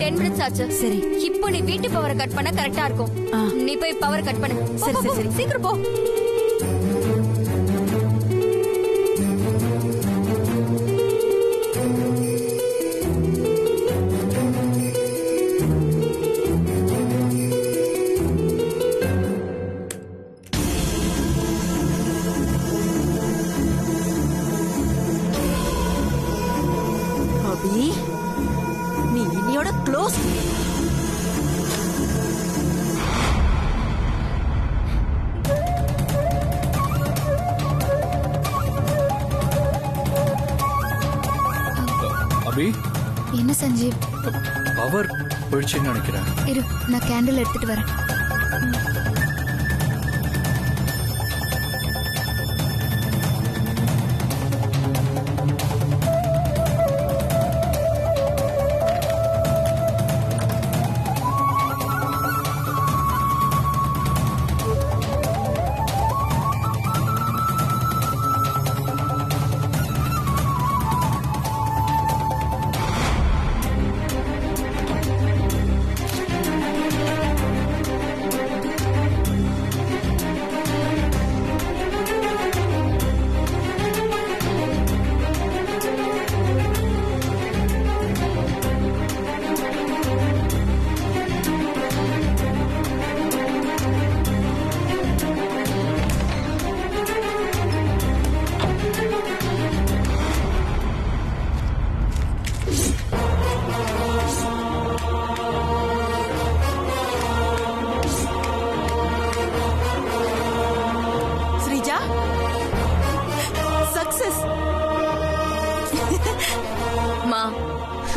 10 minutes ஆச்சு. சரி. இப்போ நீ வீட்டு பவரை கட் பண்ண கரெக்டா இருக்கும். நீ போய் பவர் கட் பண்ணு. சரி சரி சீக்கிரம் போ. அபி, நீ இன்னியோட க்ளோஸ். அபி, என்ன சஞ்சீவ்? பவர் போயிடுச்சுன்னு நினைக்கிறேன். இரு, நான் கேண்டில் எடுத்துட்டு வரேன்.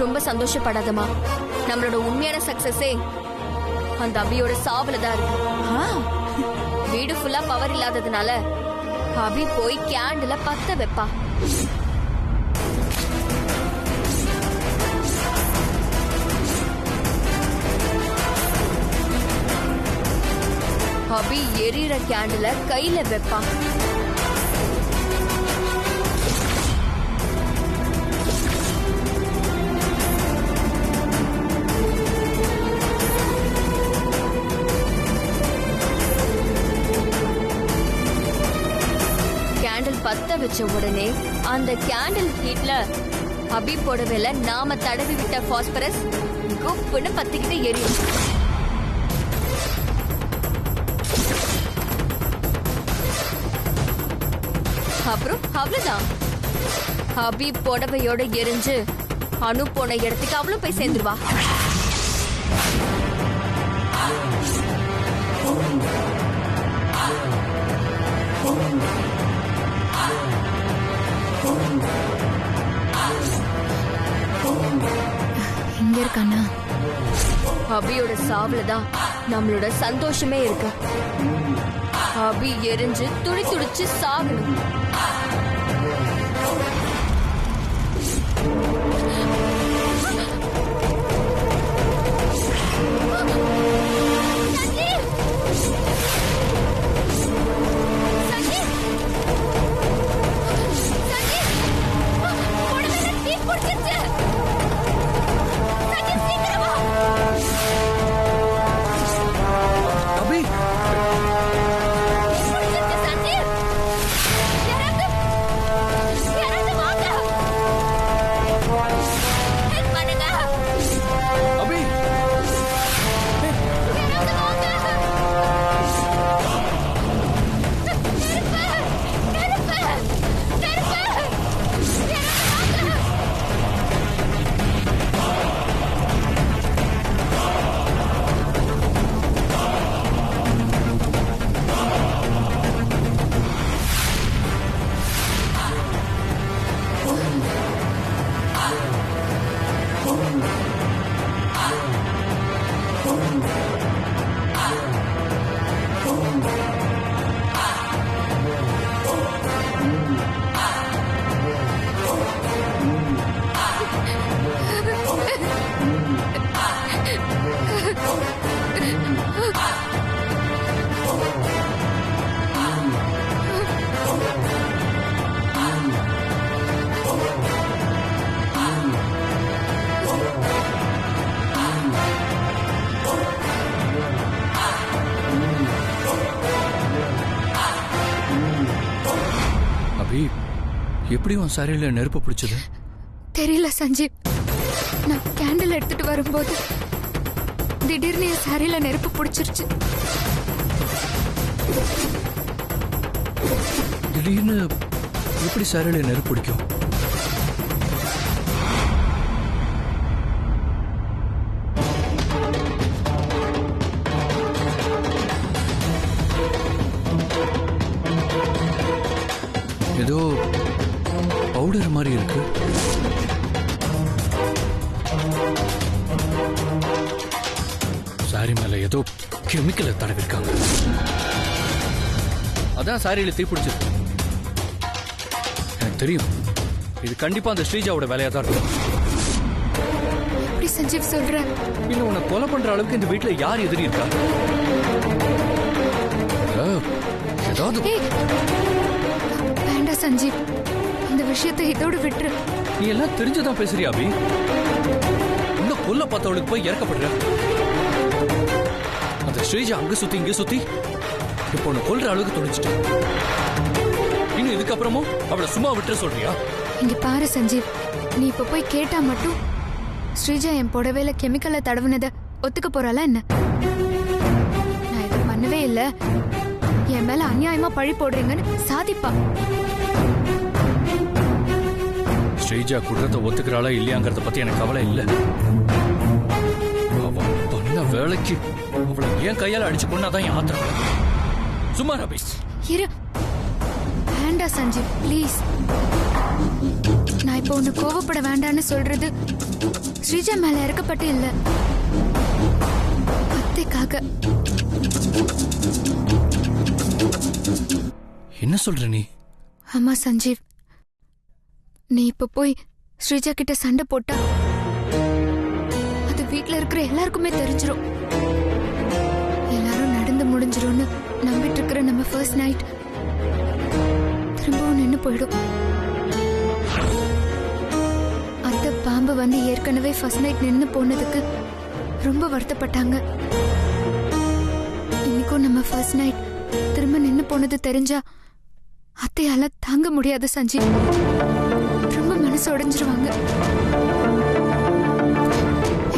ரொம்ப சந்தோஷப்படாதமா. நம்மளோட உண்மையான சக்சஸே அந்த அபியோட சாவுல தான் இருக்கு. வீடு ஃபுல்லா பவர் இல்லாததுனால அபி போய் கேண்டில பத்த வைப்பா. அபி எரியிற கேண்டில கையில வைப்பான். பத்த வச்ச உடனே அந்த கேண்டில் ஹீட்ல அபி போடவேல நாம தடவி விட்ட பாஸ்பரஸ் குப்புன்னு பத்திக்கிட்டு எரியும். அப்புறம் அவ்வளவுதான். அபி புடவையோட எரிஞ்சு அணு போன இடத்துக்கு அவளும் போய் சேர்ந்துருவா. இங்க இருக்கானா? அபியோட சாவுலதான் நம்மளோட சந்தோஷமே இருக்கு. அபி எரிஞ்சு துடி துடிச்சு சாகணும். அபி எப்படி உன் சாரியில நெருப்பு பிடிச்சது? தெரியல சஞ்சீவ். நான் கேண்டில் எடுத்துட்டு வரும்போது திடீர்னு என் சாரியில நெருப்பு பிடிச்சிருச்சு. திடீர்னு எப்படி சாரியில நெருப்பு பிடிக்கும்? ஏதோ பவுடர் மாதிரி இருக்கு. சாரி மேல ஏதோ கெமிக்கலை தடவிருக்காங்க. அதான் சாரியில தீ பிடிச்சது. எனக்கு தெரியும், இது கண்டிப்பா அந்த ஸ்ரீஜாவோட வேலையா தான் இருக்கும். எப்படி சஞ்சீவ் சொல்ற? இன்னும் உன்னை கொலை பண்ற அளவுக்கு இந்த வீட்டுல யார் எதிரி இருக்கா? ஏதாவது ஏய், வேண்டாம் சஞ்சீவ், இந்த விஷயத்தை இதோடு விட்டுரு. நீ எல்லாம் தெரிஞ்சுதான் பேசுறியா அபி? இன்னும் கொல்ல பார்த்தவளுக்கு போய் இறக்கப்படுற. அந்த ஸ்ரீஜா அங்க சுத்தி இங்க சுத்தி இப்போ உன்னை கொல்ற அளவுக்கு துணிச்சிட்டேன். இன்னும் இதுக்கப்புறமும் அவளை சும்மா விட்டுற சொல்றியா? இங்க பாரு சஞ்சீவ், நீ இப்ப போய் கேட்டா மட்டும் ஸ்ரீஜா என் புடவையில கெமிக்கலை தடவுனத ஒத்துக்க போறாளா என்ன? நான் இதை பண்ணவே இல்ல, என் மேல அநியாயமா பழி போடுறீங்கன்னு சாதிப்பா. ஸ்ரீஜா குற்றத்தை ஒத்துக்கிறாளா இல்லையாங்கிறத பத்தி எனக்கு கவலை இல்ல. அவ பண்ண வேலைக்கு அவளை ஏன் கையால அடிச்சு கொண்டாதான் என் ஆத்திரம். சும்மா ரபீஸ் இரு, வேண்டாம் சஞ்சீவ் ப்ளீஸ். நான் இப்போ உன்னை கோவப்பட வேண்டான்னு சொல்றது ஸ்ரீஜா மேல இறக்கப்பட்டு இல்ல, அத்தைக்காக. என்ன சொல்ற நீ? ஆமா சஞ்சீவ், நீ இப்ப போய் ஸ்ரீஜா கிட்ட சண்டை போட்டா அது வீட்ல இருக்கிற எல்லாருக்குமே தெரிஞ்சிரும். எல்லாரும் நடந்து முடிஞ்சிரும்னு நம்பிட்டு இருக்கிற நம்ம ஃபர்ஸ்ட் நைட் திரும்பவும் நின்னு போயிடும். அத்தை பாம்பு வந்து ஏற்கனவே ஃபர்ஸ்ட் நைட் நின்னு போனதுக்கு ரொம்ப வருத்தப்பட்டாங்க. இன்னைக்கும் நம்ம ஃபர்ஸ்ட் நைட் திரும்ப நின்னு போனது தெரிஞ்சா அத்தையால தாங்க முடியாது சஞ்சீவ், ரொம்ப மனசு உடைஞ்சிருவாங்க.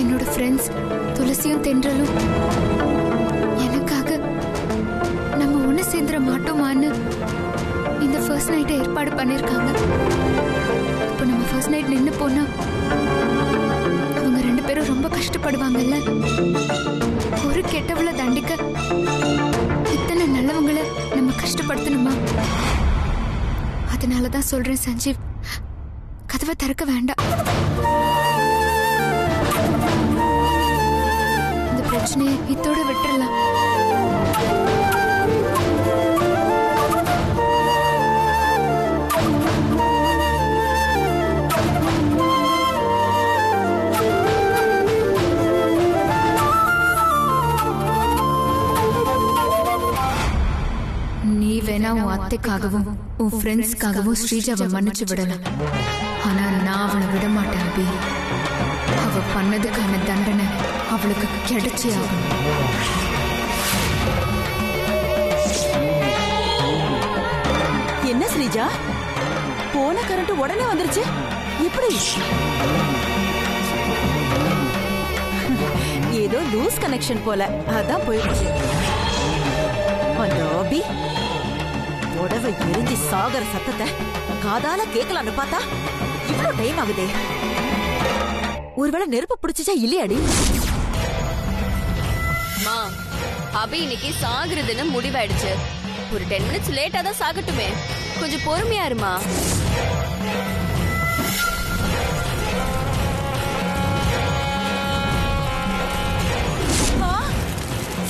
என்னோட ஃப்ரெண்ட்ஸ் துளசியும் தென்றலும் எனக்காக நம்ம ஒண்ணு சேர்ந்துட மாட்டோமான்னு இந்த ஃபர்ஸ்ட் நைட்டை ஏற்பாடு பண்ணிருக்காங்க. இப்போ நம்ம ஃபர்ஸ்ட் நைட் நின்னு போனா அவங்க 2 பேரும் ரொம்ப கஷ்டப்படுவாங்கல்ல. ஒரு கெட்டவளை தண்டிக்க இத்தனை நல்லவங்களை நம்ம கஷ்டப்படுத்தணுமா? அதனாலதான் சொல்றேன் சஞ்சீவ், கதவை திறக்க வேண்டாம். இந்த பிரச்சனையை இதோட விட்டுறலாம். நீ வேணா உன் அத்தைக்காகவும் உன் ஃப்ரெண்ட்ஸ்க்காகவும் ஸ்ரீஜாவை மன்னிச்சு விடலாம். ஆனா நான் அவளை விட மாட்டேன் அபி. அவ பண்ணதுக்கான தண்டனை அவளுக்கு கிடைச்சே ஆகும். என்ன ஸ்ரீஜா, போன கரண்ட் உடனே வந்துருச்சு, எப்படி? ஏதோ லூஸ் கனெக்ஷன் போல, அதான் போயிடுச்சு. அந்த அபி புடவை எரிஞ்சு சாகர சத்தத்தை காதால கேட்கலான்னு பார்த்தா இவ்வளவு டைம் ஆகுதே. ஒருவேளை நெருப்பு பிடிச்சிச்சா இல்லையாடி? மா, அபி இன்னைக்கு சாகுறதுன்னு முடிவாயிடுச்சு. ஒரு 10 minutes லேட்டா தான் சாகட்டுமே, கொஞ்சம் பொறுமையா இருமா.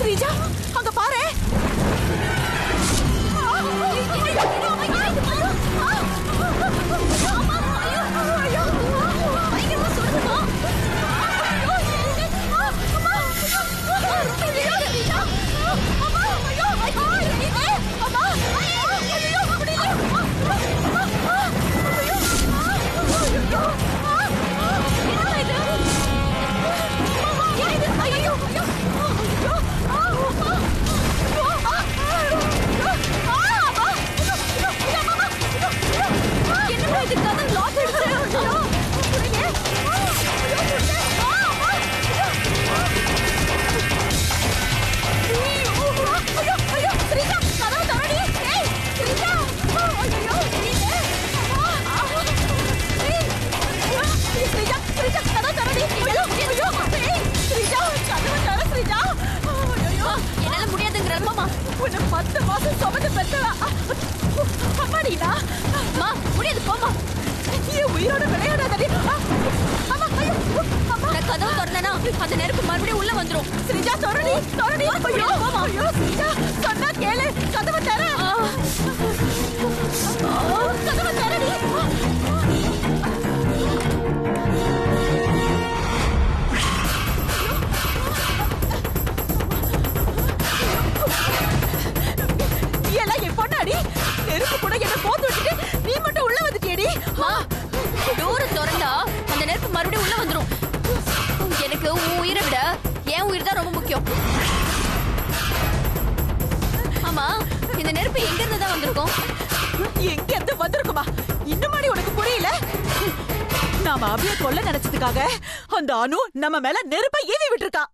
ஸ்ரீஜா, அங்க பாரு. உன்னை 10 மாசம் சுமந்து பெத்தவ. அம்மாடினா மா முடியாது போமா. என் உயிரோட விளையாடாதடி. அம்மா ஐயோ அம்மா. நான் கதவு திறந்தேனா அந்த நெருப்பு மறுபடியும் உள்ள வந்துரும். ஸ்ரீஜா தொரடி தொரடி. ஐயோ ஐயோ ஸ்ரீஜா சொன்னா கேளு. கதவை தர. கதவை தரடி. நீ எல்லாம் என் பொண்ணாடி. நெருப்பு கூட என்ன போட்டு விட்டுட்டு நீ மட்டும் உள்ள வந்துட்டியடி. மா டோர் திறந்தா அந்த நெருப்பு மறுபடியும் உள்ள வந்துரும். எனக்கு உன் உயிரை விட என் உயிர் தான் ரொம்ப முக்கியம். ஆமா இந்த நெருப்பு எங்க இருந்து தான் வந்திருக்கும்? எங்க இருந்து வந்திருக்குமா? இன்னுமாடி உனக்கு புரியல? நாம அபிய கொல்ல நினைச்சதுக்காக அந்த அனு நம்ம மேல நெருப்பை ஏவி விட்டுருக்கா.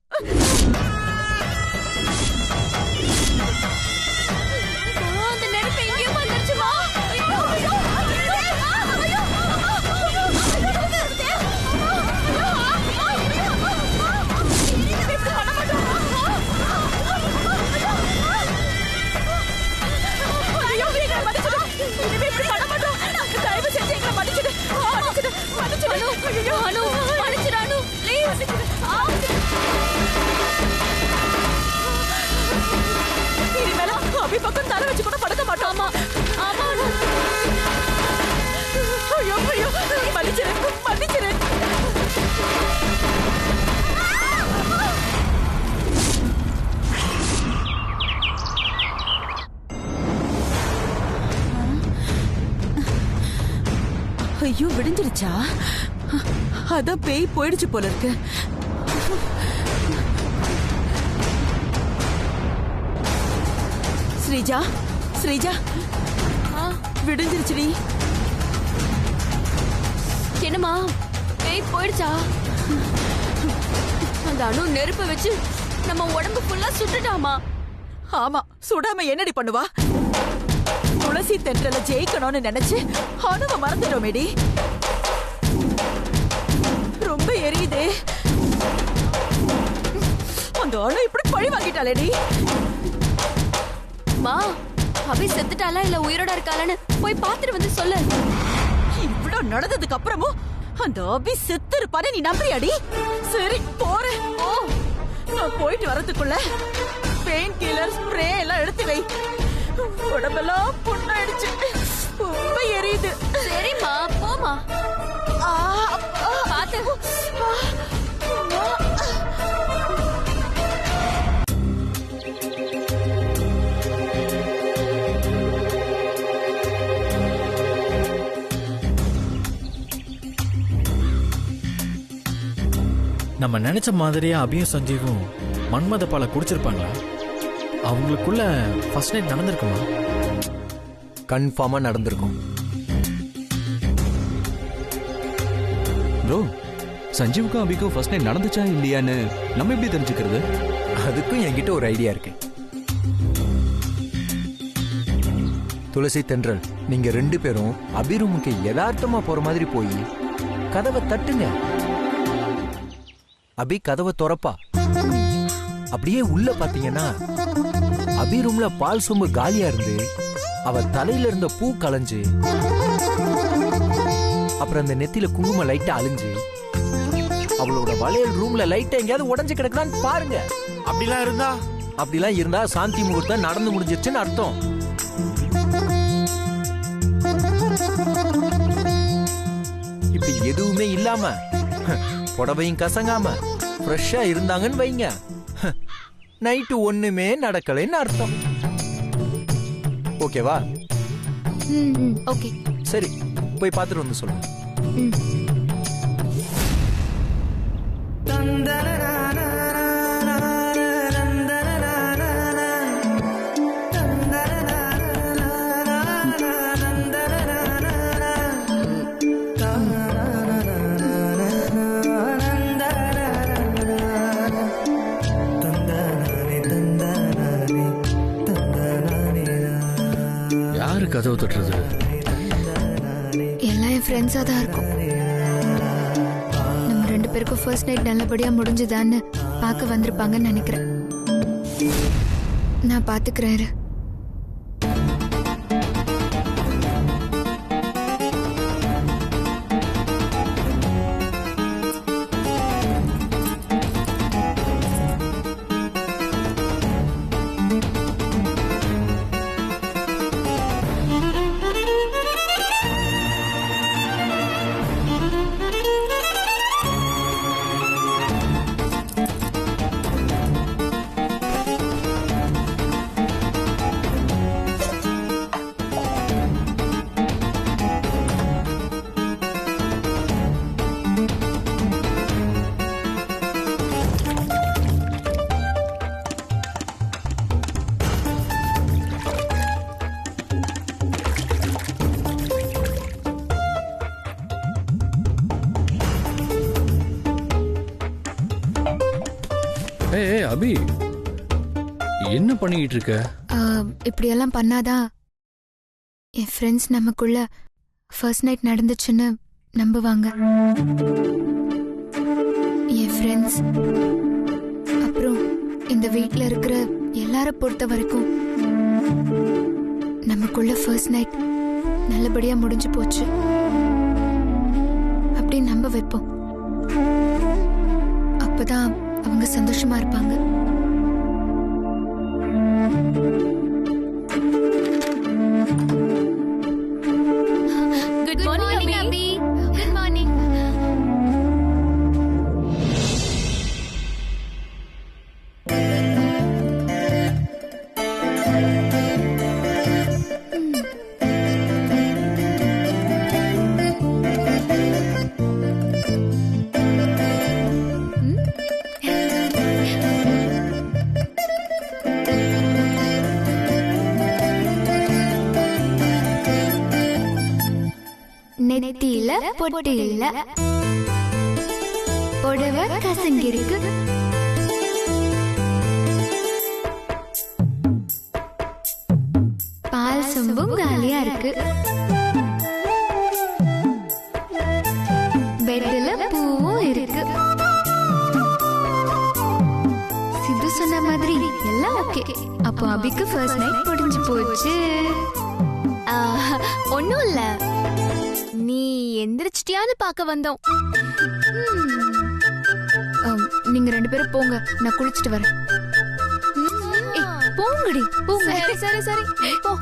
அந்த நெருப்பு எங்கேயும் வந்துருச்சுமா. அனு மன்னிச்சிடு அனு ப்ளீஸ். இனிமேல அபி பக்கம் தலை வச்சு கூட படுக்க மாட்டோமா? ஆமா அனு. ஐயோ ஐயோ மன்னிச்சிரு மன்னிச்சிரு. ஐயோ விடிஞ்சிருச்சா? அதான் பேய் போயிடுச்சு போல இருக்கு. ஸ்ரீஜா ஸ்ரீஜா விடிஞ்சிருச்சுடி. என்னம்மா பேய் போயிடுச்சா? அந்த அணு நெருப்பை வச்சு நம்ம உடம்பு ஃபுல்லா சுட்டுட்டாமா. ஆமா சுடாம என்னடி பண்ணுவா? துளசி தென்றல ஜெயிக்கணும்னு நினைச்சு அணுவ மறந்துட்டோமேடி. ரொம்ப எரியுதே. அந்த அணு இப்படி பழி வாங்கிட்டாளேடி. மா அபி செத்துட்டாளா இல்ல உயிரோட இருக்காளான்னு போய் பாத்துட்டு வந்து சொல்லு. இவ்வளவு நடந்ததுக்கு அப்புறமும் அந்த அபி செத்து இருப்பாரு நீ நம்புறியாடி? சரி போறேன். ஓ நான் போயிட்டு வரதுக்குள்ள பெயின் கில்லர் ஸ்ப்ரே எல்லாம் எடுத்து வை. உடம்பெல்லாம் புண்ணாயிடுச்சு. ரொம்ப எரியுது. சரிம்மா போமா. பாத்து. நம்ம நினைச்ச மாதிரியே அபியும் சஞ்சீவும் மன்மத பாலை குடிச்சிருப்பாங்களா? அவங்களுக்குள்ள ஃபர்ஸ்ட் நைட் நடந்திருக்குமா? கன்ஃபார்மா நடந்திருக்கும். ப்ரோ சஞ்சீவுக்கும் அபிக்கும் ஃபர்ஸ்ட் நைட் நடந்துச்சா இல்லையான்னு நம்ம எப்படி தெரிஞ்சுக்கிறது? அதுக்கும் என்கிட்ட ஒரு ஐடியா இருக்கு. துளசி தென்றல், நீங்க 2 பேரும் அபி ரூமுக்கு யதார்த்தமா போற மாதிரி போய் கதவை தட்டுங்க. அபி கதவை திறப்பா. அப்படியே உள்ள பாத்தீங்கன்னா அபி ரூம்ல பால் சொம்பு காலியா இருந்து அவ தலையில இருந்த பூ களைஞ்சு அப்புறம் அந்த நெத்தியில குங்குமம் லைட்டா அழிஞ்சு அவளோட வளையல் ரூம்ல லைட்டா எங்கேயாவது உடஞ்சு கிடக்குதான்னு பாருங்க. அப்படிலாம் இருந்தா சாந்தி முகூர்த்தம் நடந்து முடிஞ்சிருச்சுன்னு அர்த்தம். இப்படி எதுவுமே இல்லாம புடவையும் கசங்காம ஃப்ரெஷ்ஷா இருந்தாங்கன்னு வைங்க, நைட்டு ஒண்ணுமே நடக்கலைன்னு அர்த்தம். ஓகேவா? ஓகே சரி போய் பார்த்துட்டு வந்து சொல்லுங்க. யாரு கதவு தட்டுறது? எல்லாம் என் ஃப்ரெண்ட்ஸா தான் இருக்கும். நம்ம 2 பேருக்கும் ஃபர்ஸ்ட் நைட் நல்லபடியா முடிஞ்சுதான்னு பார்க்க வந்திருப்பாங்கன்னு நினைக்கிறேன். நான் பாத்துக்கிறேன். ஏய் அபி, என்ன பண்ணிட்டு இருக்க? இப்படியெல்லாம் பண்ணாதான் என் ஃப்ரெண்ட்ஸ் நமக்குள்ள ஃபர்ஸ்ட் நைட் நடந்துச்சுன்னு நம்புவாங்க. என் ஃப்ரெண்ட்ஸ் அப்புறம் இந்த வீட்டில் இருக்கிற எல்லார பொறுத்த வரைக்கும் நமக்குள்ள ஃபர்ஸ்ட் நைட் நல்லபடியா முடிஞ்சு போச்சு அப்படி நம்ப வைப்போம். அப்பதான் அவங்க சந்தோஷமா இருப்பாங்க. Good morning Abhi. Good morning. நெத்தியில பொட்டு இல்ல, புடவை கசங்கிருக்கு, பால் சொம்பும் காலியா இருக்கு, பெட்ல பூவும் இருக்கு. சித்து சொன்ன மாதிரி எல்லாம் ஓகே. அப்போ அபிக்கு ஃபர்ஸ்ட் நைட் முடிஞ்சு போச்சு. ஒன்னும் இல்ல, நீ எந்திரிச்சிட்டியான்னு பார்க்க வந்தோம். நீங்க ரெண்டு பேரும் போங்க, நான் குளிச்சுட்டு வரேன். போங்கடி போங்க. சரி சரி சரி போ.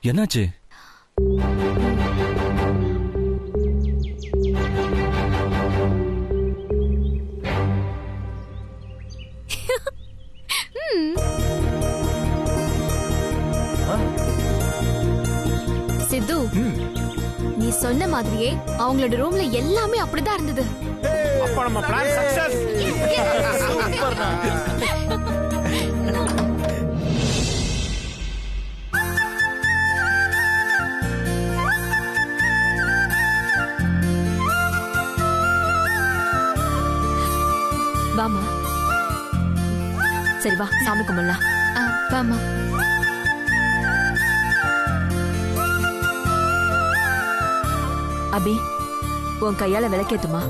என்னாச்சு? சித்து, நீ சொன்ன மாதிரியே அவங்களோட ரூம்ல எல்லாமே அப்படிதான் இருந்தது. அப்ப நம்ம பிளான் சக்சஸ். சூப்பர்டா. வாமா. சரி வா, சாமி கும்பிடலாம். வாமா. அபி, உன் கையால விளக்கேத்துமா.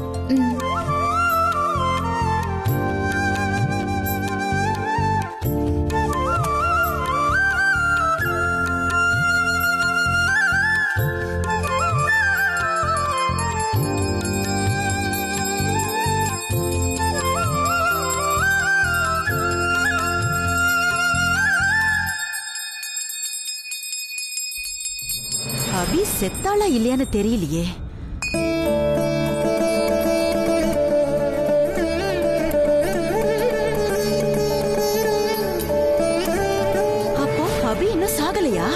அபி செத்தாளா இல்லையான்னு தெரியலையே. அப்போ அபி இன்னும் சாகலையா?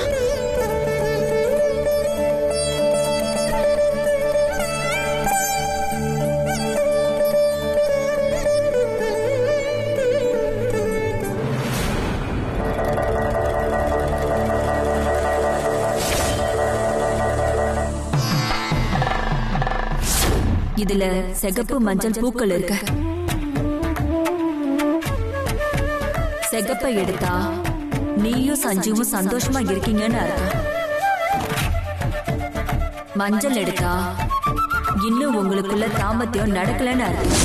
இதுல சிகப்பு மஞ்சள் பூக்கள் இருக்கு. சிகப்பை எடுத்தா நீயும் சஞ்சுவும் சந்தோஷமா இருக்கீங்கன்னு அர்த்தம். மஞ்சள் எடுத்தா இன்னும் உங்களுக்குள்ள தாம்பத்தியம் நடக்கலன்னு அர்த்தம்.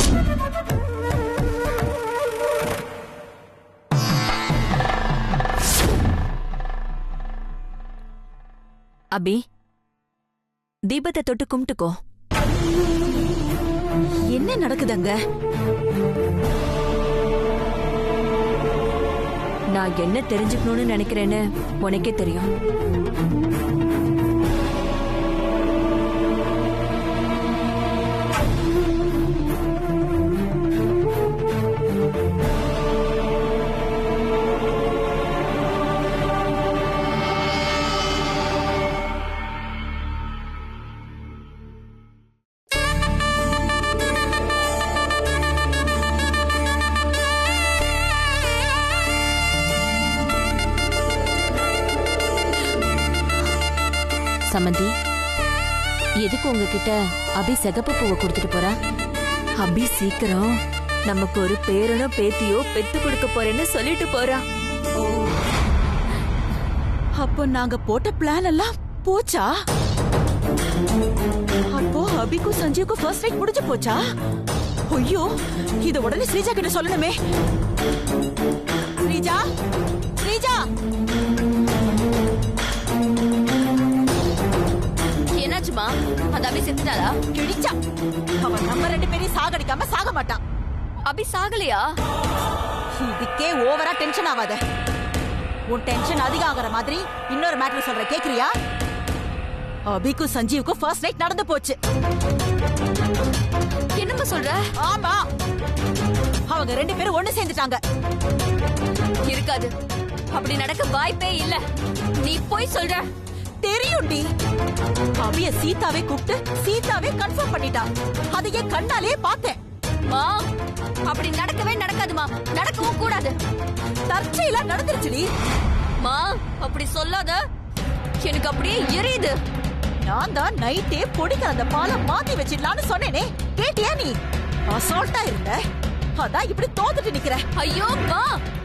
அபி, தீபத்தை தொட்டு கும்பிட்டுக்கோ. என்ன நடக்குதுங்க? நான் என்ன தெரிஞ்சுக்கணும்னு நினைக்கிறேன்னு உனக்கே தெரியும். சமந்தி, எதுக்கு உங்ககிட்ட அபி சிகப்பு பூவை கொடுத்துட்டு போறா? அபி சீக்கிரம் நமக்கு ஒரு பேரனோ பேத்தியோ பெத்து கொடுக்க போறேன்னு சொல்லிட்டு போறா. அப்போ நாங்க போட்ட பிளான் எல்லாம் போச்சா? அப்போ அபிக்கும் சஞ்சீவுக்கும் ஃபர்ஸ்ட் நைட் முடிஞ்சு போச்சா? ஐயோ, இத உடனே ஸ்ரீஜா கிட்ட சொல்லணுமே. ஸ்ரீஜா, ஸ்ரீஜா, என்னாச்சுமா? அந்த அபி செத்துட்டாளா? கிழிச்சா. அவன் நம்ம ரெண்டு பேரையும் சாகடிக்காம சாக மாட்டான். அபி சாகலையா? இதுக்கே ஓவரா டென்ஷன் ஆகாத. உன் டென்ஷன் அதிகம் ஆகுற மாதிரி இன்னொரு மேட்டர் சொல்ற, கேக்குறியா? அபிக்கும் சஞ்சீவுக்கும் ஃபர்ஸ்ட் நைட் நடந்து போச்சு. என்னம்மா சொல்ற? ஆமா, அவங்க ரெண்டு பேரும் ஒண்ணு சேர்ந்துட்டாங்க. இருக்காது, அப்படி நடக்க வாய்ப்பே இல்ல. நீ போய் சொல்ற. தெரியும்டி, அபிய சீதாவே கூப்பிட்டு சீதாவே கன்ஃபார்ம் பண்ணிட்டா. அதை என் கண்ணாலே பார்த்தேன். மா, அப்படி நடக்கவே நடக்காதுமா. நடக்கவும் கூடாது. தற்செயலா நடந்துருச்சுடி. மா, அப்படி சொல்லாத. எனக்கு அப்படியே எரியுது. நான் தான் நைட்டே பொடிக்கிற அந்த பாலை மாத்தி வச்சிடலான்னு சொன்னேனே, கேட்டியா நீ? அசால்ட்டா இருந்த, அதான் இப்படி தோத்துட்டு நிக்கிற. ஐயோ மா,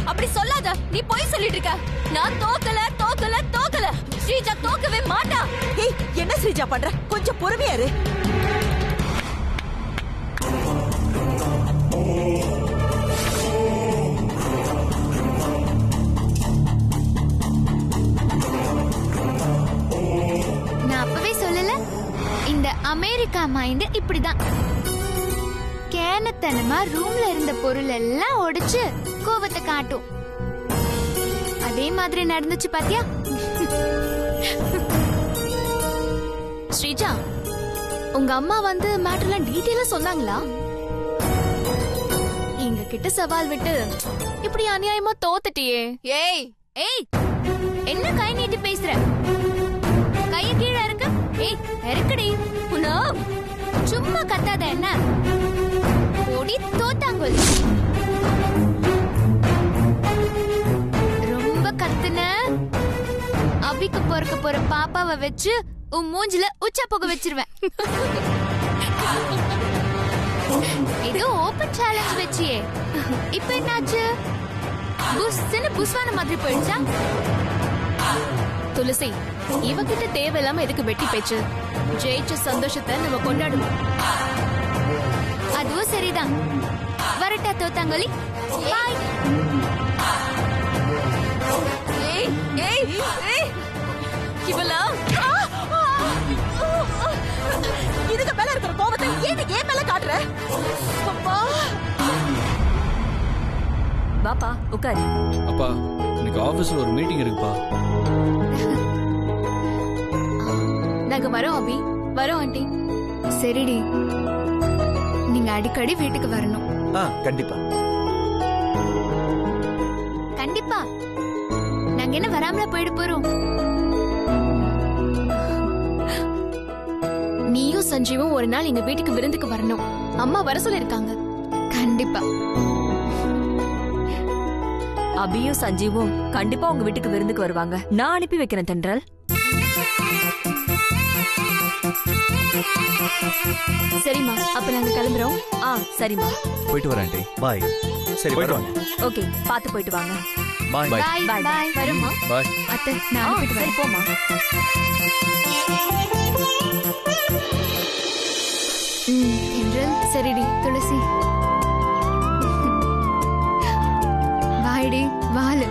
அப்படி சொல்லாத. நீ போய் சொல்லிட்டு இருக்க. நான் தோக்கல தோக்கல தோக்கல. ஸ்ரீஜா தோக்கவே மாட்டா. ஏய், என்ன ஸ்ரீஜா பண்ற? கொஞ்சம் பொறுமையா இரு. நான் அப்பவே சொல்லல, இந்த அமெரிக்கா மைண்ட் இப்படிதான். கேனத்தனமா ரூம்ல இருந்த பொருள் எல்லாம் உடைச்சு கோபத்தை காட்டும். அதே மாதிரி நடந்துச்சு பாத்தியா? ஸ்ரீஜா, உங்க அம்மா வந்து மேட்டர்லாம் டீடைலா சொன்னாங்களா? எங்க கிட்ட சவால் விட்டு இப்படி அநியாயமா தோத்துட்டியே. ஏய் ஏய், என்ன கை நீட்டி பேசுற? கைய கீழ இருக்கு. ஏய், இருக்குடி. உன்னா சும்மா கத்தாத. என்ன ஓடி தோத்தாங்கோல். ரொம்ப கத்துன, அபிக்கு பொறுக்க போற பாப்பாவை வச்சு உன் மூஞ்சில உச்சா போக வச்சிருவேன். இது ஓபன் சேலஞ்ச் வச்சியே, இப்ப என்னாச்சு? புஸ்ன்னு புஸ்வான மாதிரி போயிடுச்சா? துளசி, இவகிட்ட தேவையில்லாம எதுக்கு வெட்டி பேச்சு? ஜெயிச்ச சந்தோஷத்தை நம்ம கொண்டாடுவோம். அதுவும் சரிதான். வரட்டா தோத்தாங்கோலி? பாய். ஏய் ஏய் ஏய், இவளா இதுக்கு மேல இருக்கிற கோபத்தை ஏன் மேல காட்டுற? அப்பா, வாப்பா உட்காரு. அப்பா, இன்னைக்கு ஆபீஸ்ல ஒரு மீட்டிங் இருக்குப்பா. நாங்க வரோம் அபி, வரோம் ஆண்டி. சரிடி, நீங்க அடிக்கடி வீட்டுக்கு வரணும். கண்டிப்பா கண்டிப்பா. நாங்க என்ன வராமல போயிட போறோம்? நீயும் சஞ்சீவும் ஒரு நாள் எங்க வீட்டுக்கு விருந்துக்கு வரணும். அம்மா வர சொல்லிருக்காங்க. கண்டிப்பா. அபியும் சஞ்சீவும் கண்டிப்பா உங்க வீட்டுக்கு விருந்துக்கு வருவாங்க. நான் அனுப்பி வைக்கிறேன் தென்றல். சரிம்மா, அப்ப நாங்க கிளம்புறோம். சரிம்மா. போயிட்டு வரேன் ஆண்டி. பாய். சரி, போயிட்டு வாங்க. ஓகே, பாத்து போயிட்டு வாங்க. பாய். Bye. பாய் Bye. பாய். வருமா பாய். அத்தை? நான் அனுப்பிட்டு சரி வரேன். போமா. என்றால் சரிடி துளசி. வாய்டி வாலு.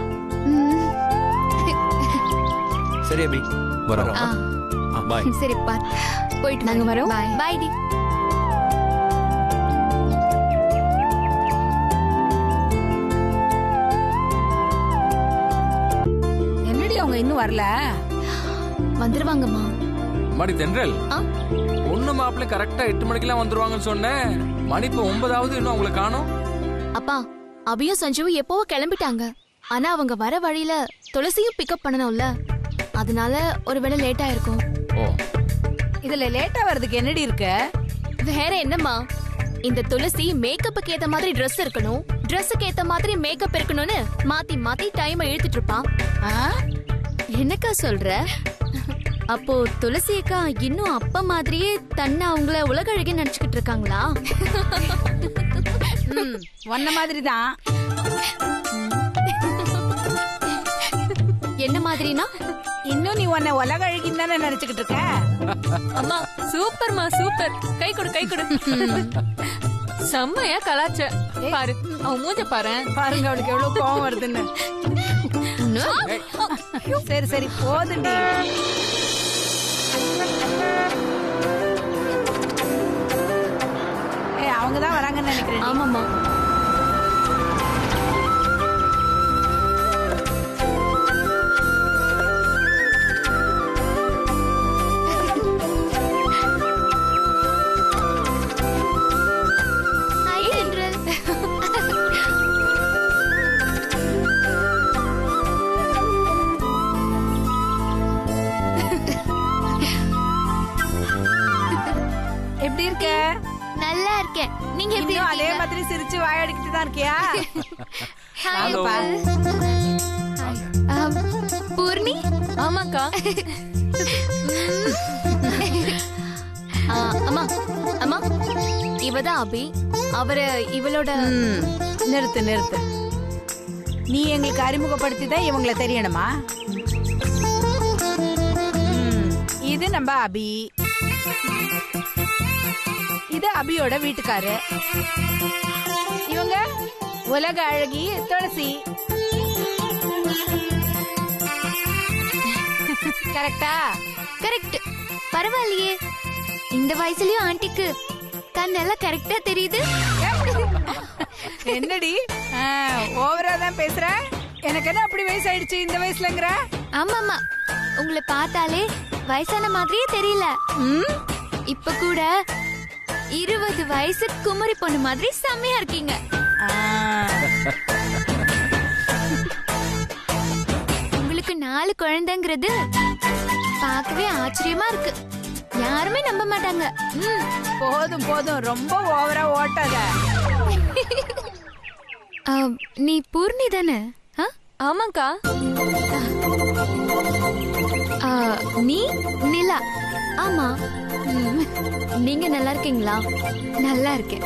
சரி அபி, வரோம். பாய். சரி பார் போயிட்டு நாங்க வரோம். பாய் பாய் டி. என்னடி அவங்க இன்னும் வரல? வந்துருவாங்கம்மா. மாடி தென்றல், பொண்ணு மாப்பிள்ளை கரெக்டா 8 மணிக்கெல்லாம் வந்துருவாங்கன்னு சொன்னேன். மணி இப்ப 9 இன்னும் அவங்களை காணோம். அப்பா, அபியும் சஞ்சுவும் எப்பவோ கிளம்பிட்டாங்க. ஆனா அவங்க வர வழியில துளசியும் பிக்கப் பண்ணணும்ல, அதனால ஒருவேளை லேட்டா இருக்கும். ஓ, இதுல லேட்டா வர்றதுக்கு என்னடி இருக்கு? வேற என்னம்மா, இந்த துளசி மேக்கப்புக்கு ஏத்த மாதிரி Dress இருக்கணும், Dressக்கு ஏத்த மாதிரி மேக்கப் இருக்கணும்னு மாத்தி மாத்தி டைம் இழுத்துட்டு இருப்பான். என்னக்கா சொல்ற? அப்போ துளசி அக்கா இன்னும் அப்பா மாதிரியே தன்னை அவங்கள உலக அழகி நினைச்சுக்கிட்டு இருக்காங்களா? ஒன்ன மாதிரி தான். என்ன மாதிரினா? இன்னும் நீ உன்னை உலக அழகின்னு தானே நினைச்சுக்கிட்டு இருக்க? அம்மா சூப்பர்மா சூப்பர். கை கொடு கை கொடு. செம்மையா கலாச்ச பாரு, அவன் மூஞ்ச பாரு. பாருங்க அவளுக்கு எவ்வளவு கோவம் வருதுன்னு. சரி சரி போதுண்டி. அவங்கதான் வராங்கன்னு நினைக்கிறேன். ஆமாமா. எப்படி இருக்க? நல்லா இருக்கேன். நீங்க எப்படி இன்னும் அதே இருக்கீங்க? மாதிரி சிரிச்சு வாயடிக்கிட்டு தான் இருக்கியா? ஹலோ. பூர்ணி. ஆமாக்கா. அம்மா அம்மா, இவதான் அபி. அவரு இவளோட. நிறுத்து நிறுத்து. நீ எங்களுக்கு அறிமுகப்படுத்தி தான் இவங்களை தெரியணுமா? இது நம்ம அபி. இது அபியோட வீட்டுக்காரு. இவங்க உலக அழகி துளசி. கரெக்டா? கரெக்ட். பரவாயில்லையே, இந்த வயசுலயும் ஆண்டிக்கு கண்ணெல்லாம் கரெக்டா தெரியுது. என்னடி ஓவரா தான் பேசுற? எனக்கு என்ன அப்படி வயசாயிடுச்சு இந்த வயசுலங்கிற? ஆமாமா, உங்களை பார்த்தாலே வயசான மாதிரியே தெரியல. இப்ப கூட 20 வயசு குமரி பொண்ணு மாதிரி செம்மையா இருக்கீங்க. உங்களுக்கு 4 குழந்தைங்கிறது பார்க்கவே ஆச்சரியமா இருக்கு. யாருமே நம்ப மாட்டாங்க. போதும் போதும், ரொம்ப ஓவரா ஓட்டாத. நீ பூர்ணி தானே? ஆமாக்கா. நீ நிலா. ஆமா. நீங்க நல்லா இருக்கீங்களா? நல்லா இருக்கேன்.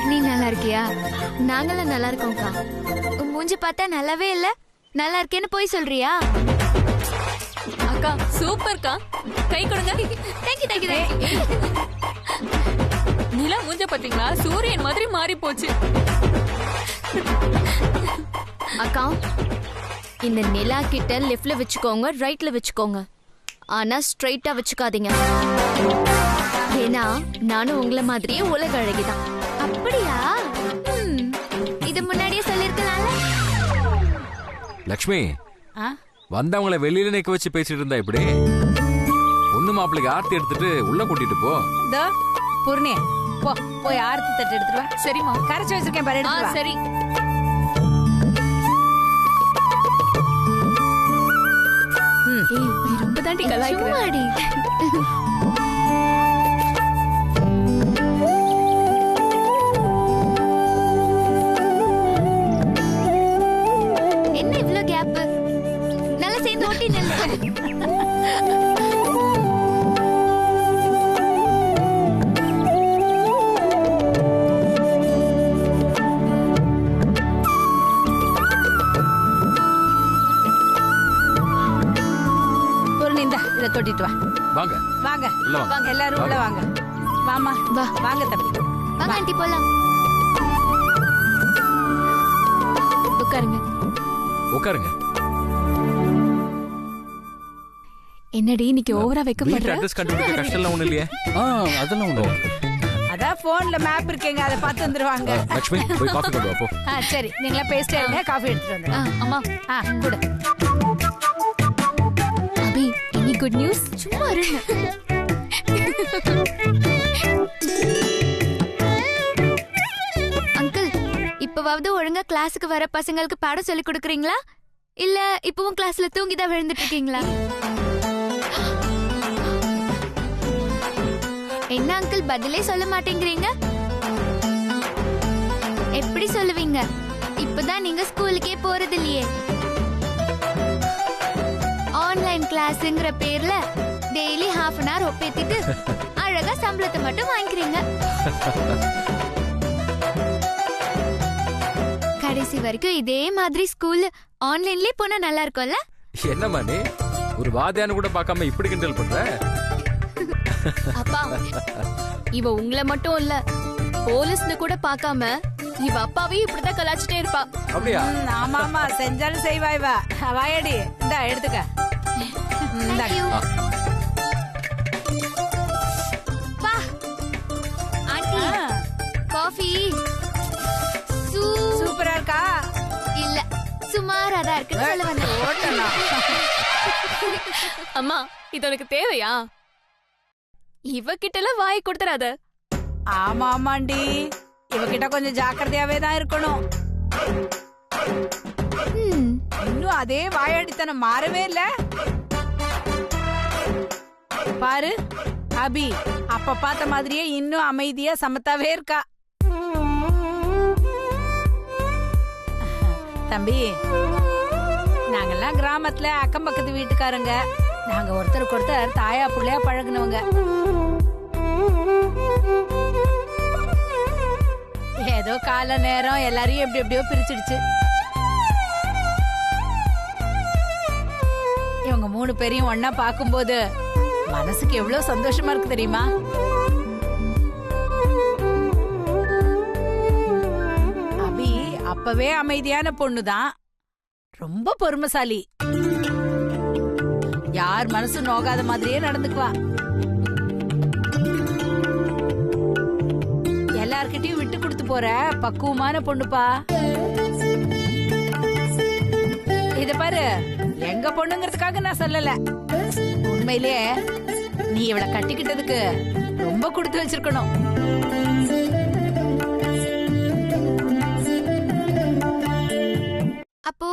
நீ நல்லா இருக்கியா? நாங்களும் நல்லா இருக்கோம்க்கா. மூஞ்சி பார்த்தா நல்லாவே இல்ல. நல்லா இருக்கேன்னு போய் சொல்றியா? அக்கா சூப்பர்க்கா. கை கொடுங்க. Thank you thank you thank you. நிலா மூஞ்ச பாத்தீங்களா? சூரியன் மாதிரி மாறி போச்சு. அக்கா, இந்த நிலா கிட்ட லெஃப்ட்ல வச்சுக்கோங்க, ரைட்ல வச்சுக்கோங்க. ஆனா ஸ்ட்ரைட்டா வச்சுக்காதீங்க. ஏன்னா நானும் உங்களை மாதிரியே உலக அழகிதான். அப்படியா? இது முன்னாடியே சொல்லிருக்கலாம்ல. லக்ஷ்மி, வந்தவங்களை வெளியில நிக்க வச்சு பேசிட்டு இருந்தா இப்படி? பொண்ணு மாப்பிள்ளைக்கு ஆர்த்தி எடுத்துட்டு உள்ள கூட்டிட்டு போ. பூர்ணி போ, போய் ஆர்த்தி தட்டு எடுத்துட்டு வா. சரிம்மா. கரைச்சு வச்சிருக்கேன் பாரு, எடுத்துட்டு வா. சரி. நீ ரொம்ப தாண்டி கலாய்க்குறடி. என்ன இவ்ளோ கேப்? நல்லா சேர்ந்து ஓட்டி நில்லு. இதை தொட்டிட்டு வா. வாங்க வாங்க உள்ள வாங்க. எல்லாரும் உள்ள வாங்க. வாமா வா. வாங்க தம்பி. வாங்க ஆண்டி போலாம். உட்காருங்க. உட்காருங்க. என்னடி இன்னைக்கு ஓவரா வீட்டு வைக்கப்படுற? அட்ரஸ் கண்டுபிடிக்க கஷ்டம் ஒண்ணு இல்லையே. அதெல்லாம் ஒண்ணு. அதான் போன்ல மேப் இருக்கேங்க, அதை பார்த்து வந்துருவாங்க. லட்சுமி போய் காஃபி கொண்டு வா போ. சரி, நீங்களா பேசிட்டே இருங்க, காஃபி எடுத்துட்டு வந்துடுறேன். அம்மா கொடு. அபி எனி குட் நியூஸ்? சும்மா இருங்க. அங்கிள், இப்பவாவது ஒழுங்கா கிளாஸுக்கு வர பசங்களுக்கு பாடம் சொல்லி கொடுக்கறீங்களா? இல்ல இப்பவும் கிளாஸ்ல தூங்கிதான் விழுந்துட்டு இருக்கீங்களா? என்ன அங்கிள் பதிலே சொல்ல மாட்டேங்கிறீங்க? எப்படி சொல்லுவீங்க? இப்பதான் நீங்க ஸ்கூலுக்கே போறது இல்லையே. ஆன்லைன் கிளாஸ்ங்கிற பேர்ல டெய்லி half an hour ஒப்பேத்திட்டு அழகா சம்பளத்தை மட்டும் வாங்கிக்கிறீங்க. கடைசி வரைக்கும் இதே மாதிரி ஸ்கூல் ஆன்லைன்லயே போனா நல்லா இருக்கும்ல? என்னம்மா நீ ஒரு வாத்தியானு கூட பார்க்காம இப்படி கிண்டல் பண்ற? அப்பா, இவ உங்களை மட்டும் இல்ல போலீஸ்னு கூட பார்க்காம இவ அப்பாவையும் இப்படிதான் கலாச்சிட்டே இருப்பா. அப்படியா? ஆமா ஆமா, செஞ்சாலும் செய்வா இவ. வாயடி, இந்தா எடுத்துக்க. Thank you. பா, ஆண்டி காஃபி சூப்பரா இருக்கா? இல்ல சுமாரா தான் இருக்குன்னு சொல்ல வந்தேன். அம்மா இது உனக்கு தேவையா? இவகிட்ட எல்லாம் வாய் கொடுத்துறாத. ஆமா ஆமாண்டி, இவகிட்ட கொஞ்சம் ஜாக்கிரதையாவே தான் இருக்கணும். இன்னும் அதே வாயாடித்தனம் மாறவே இல்ல. பாரு அபி, அப்ப பார்த்த மாதிரியே இன்னும் அமைதியா சமத்தாவே இருக்கா. தம்பி, நாங்கெல்லாம் கிராமத்துல அக்கம் பக்கத்து வீட்டுக்காரங்க. நாங்க ஒருத்தருக்கு ஒருத்தர் தாயா புள்ளையா பழகுனவங்க. ஏதோ கால நேரம் எல்லாரையும் எப்படி எப்படியோ பிரிச்சிடுச்சு. இவங்க 3 பேரையும் ஒன்னா பாக்கும்போது மனசுக்கு எவ்வளவு சந்தோஷமா இருக்கு தெரியுமா? அபி அப்பவே அமைதியான பொண்ணுதான், ரொம்ப பொறுமைசாலி. யார் மனசு நோகாத மாதிரியே நடந்துக்குவா. எல்லார்கிட்டயும் விட்டு கொடுத்து போற பக்குவமான பொண்ணுப்பா. இத பாரு, எங்க பொண்ணுங்கிறதுக்காக நான் சொல்லல. உண்மையிலேயே நீ இவளை கட்டிக்கிட்டதுக்கு ரொம்ப கொடுத்து வச்சிருக்கணும். அப்போ